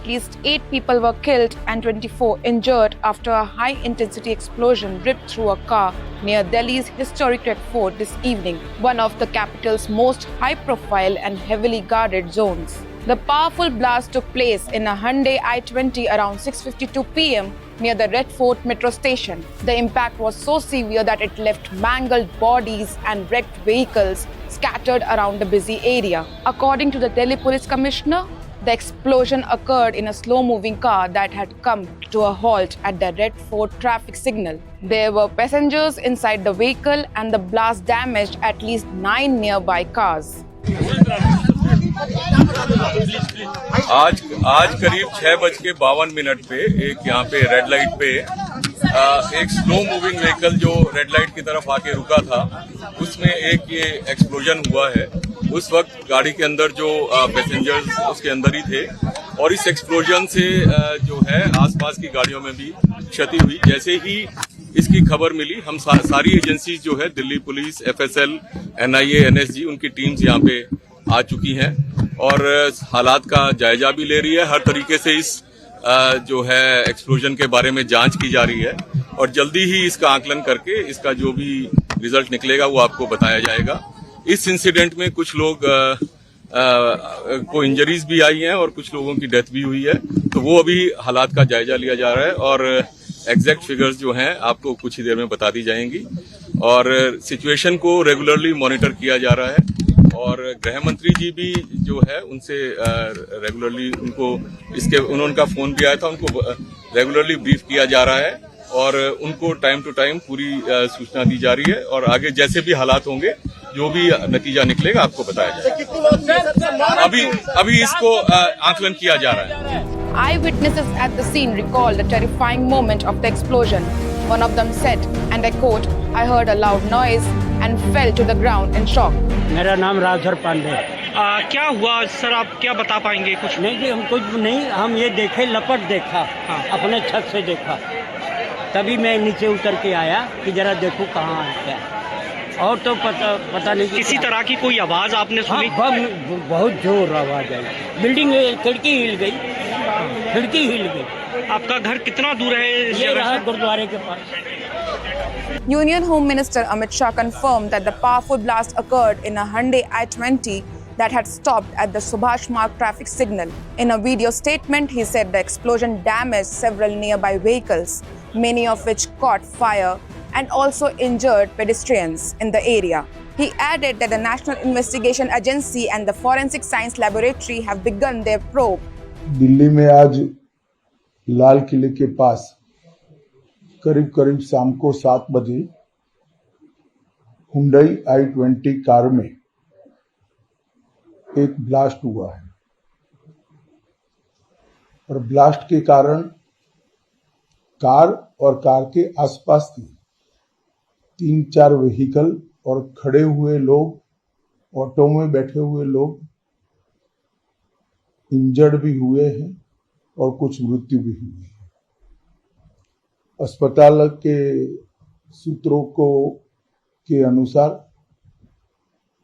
least 8 people were killed and 24 injured after a high-intensity explosion ripped through a car near Delhi's historic Red Fort this evening, one of the capital's most high-profile and heavily guarded zones. The powerful blast took place in a Hyundai i20 around 6:52 p.m. near the Red Fort metro station. The impact was so severe that it left mangled bodies and wrecked vehicles scattered around the busy area. According to the Delhi Police Commissioner, the explosion occurred in a slow-moving car that had come to a halt at the Red Fort traffic signal. There were passengers inside the vehicle and the blast damaged at least 9 nearby cars. आज करीब 6:52 पे एक यहाँ पे red light पे एक slow moving vehicle जो red light की तरफ आके रुका था, उसमें एक ये एक्सप्लोजन हुआ है। उस वक्त गाड़ी के अंदर जो पैसेंजर्स उसके अंदर ही थे और इस एक्सप्लोजन से जो है आसपास की गाड़ियों में भी क्षति हुई। जैसे ही इसकी खबर मिली, हम सारी एजेंसी जो है Delhi police, FSL, NIA, NSG, उनकी टीम्स यहाँ पे आ चुकी हैं और हालात का जायजा भी ले रही है। हर तरीके से इस जो है एक्सप्लोजन के बारे में जांच की जा रही है और जल्दी ही इसका आकलन करके इसका जो भी रिजल्ट निकलेगा वो आपको बताया जाएगा। इस इंसिडेंट में कुछ लोग को इंजरीज भी आई हैं और कुछ लोगों की डेथ भी हुई है, तो वो अभी हालात का जायजा लिया जा रहा है और एग्जैक्ट फिगर्स जो हैं आपको कुछ ही देर में बता दी जाएंगी और सिचुएशन को रेगुलरली मॉनिटर किया जा रहा है और गृह मंत्री जी भी जो है उनसे रेगुलरली उनका फोन भी आया था, उनको रेगुलरली ब्रीफ किया जा रहा है और उनको टाइम टू टाइम पूरी सूचना दी जा रही है और आगे जैसे भी हालात होंगे, जो भी नतीजा निकलेगा आपको बताया जाएगा। अभी इसको आकलन किया जा रहा है। Eyewitnesses at the scene recalled the terrifying moment of the explosion. One of them said, and I quote, "I heard a loud noise and fell to the ground in shock." मेरा नाम राजधर पांडे है। क्या हुआ सर, आप क्या बता पाएंगे कुछ? नहीं जी, हम कुछ नहीं, हम ये देखे, लपट देखा। हाँ। अपने छत से देखा, तभी मैं नीचे उतर के आया कि जरा देखूं कहाँ है क्या, और तो पता नहीं किसी तरह की कोई आवाज आपने सुनी? हाँ, बहुत जोर आवाज आई, बिल्डिंग खिड़की हिल गई, खिड़की हिल गई। आपका घर कितना दूर है इस ये जगह रहा से? गुरुद्वारे के पास। Union Home Minister Amit Shah confirmed that the powerful blast occurred in a Hyundai i20 that had stopped at the Subhash Marg traffic signal. In a video statement, he said the explosion damaged several nearby vehicles, many of which caught fire and also injured pedestrians in the area. He added that the National Investigation Agency and the Forensic Science Laboratory have begun their probe. Delhi में आज लाल किले के पास करीब शाम को 7 बजे Hyundai i20 car में एक ब्लास्ट हुआ है और ब्लास्ट के कारण कार और कार के आसपास की 3-4 व्हीकल और खड़े हुए लोग, ऑटो में बैठे हुए लोग इंजर्ड भी हुए हैं और कुछ मृत्यु भी हुई है। अस्पताल के सूत्रों के अनुसार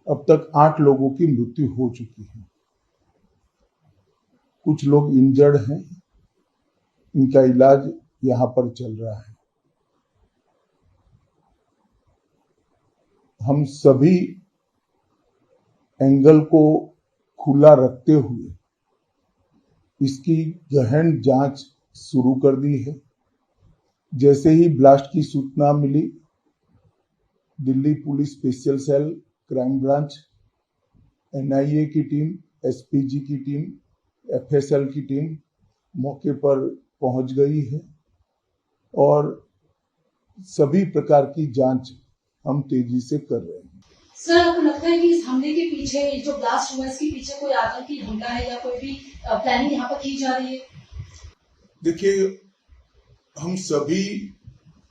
अब तक 8 लोगों की मृत्यु हो चुकी है। कुछ लोग इंजर्ड हैं, इनका इलाज यहां पर चल रहा है। हम सभी एंगल को खुला रखते हुए इसकी गहन जांच शुरू कर दी है। जैसे ही ब्लास्ट की सूचना मिली, Delhi police special cell, crime branch, NIA की टीम, SPG की टीम, FSL की टीम मौके पर पहुंच गई है और सभी प्रकार की जांच हम तेजी से कर रहे हैं। सर, आपको लगता है कि इस हमले के पीछे, जो ब्लास्ट हुआ, इसके पीछे कोई आतंकी हमला है या कोई भी प्लानिंग यहाँ पर की जा रही है? देखिए, हम सभी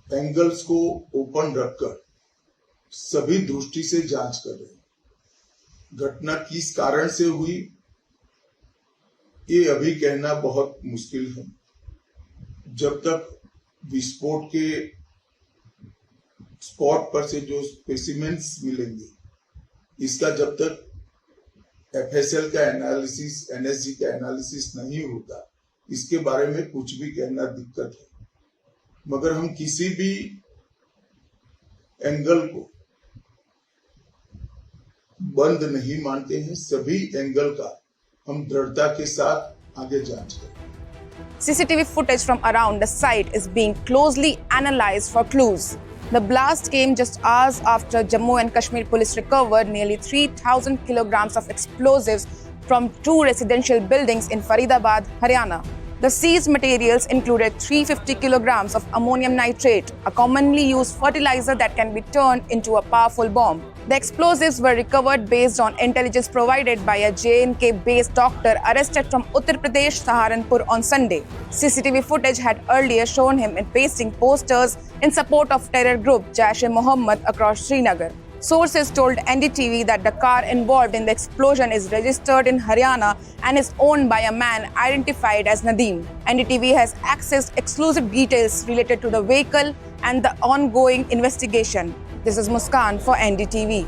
एंगल्स को ओपन रखकर सभी दृष्टि से जांच कर रहे हैं। घटना किस कारण से हुई, ये अभी कहना बहुत मुश्किल है। जब तक विस्फोट के स्पॉट पर से जो स्पेसिमेंट्स मिलेंगे, इसका जब तक FSL का एनालिसिस, NSG का एनालिसिस नहीं होता, इसके बारे में कुछ भी कहना दिक्कत है, मगर हम किसी भी एंगल को बंद नहीं मानते हैं। सभी एंगल का हम दृढ़ता के साथ आगे जांच करें। CCTV footage from around the site is being closely analyzed for clues. The blast came just hours after Jammu and Kashmir police recovered nearly 3,000 kilograms of explosives from 2 residential buildings in Faridabad, Haryana. The seized materials included 350 kilograms of ammonium nitrate, a commonly used fertilizer that can be turned into a powerful bomb. The explosives were recovered based on intelligence provided by a JNK-based doctor arrested from Uttar Pradesh, Saharanpur on Sunday. CCTV footage had earlier shown him pasting posters in support of terror group Jaish-e-Mohammed across Srinagar. Sources told NDTV that the car involved in the explosion is registered in Haryana and is owned by a man identified as Nadeem. NDTV has accessed exclusive details related to the vehicle and the ongoing investigation. This is Muskan for NDTV.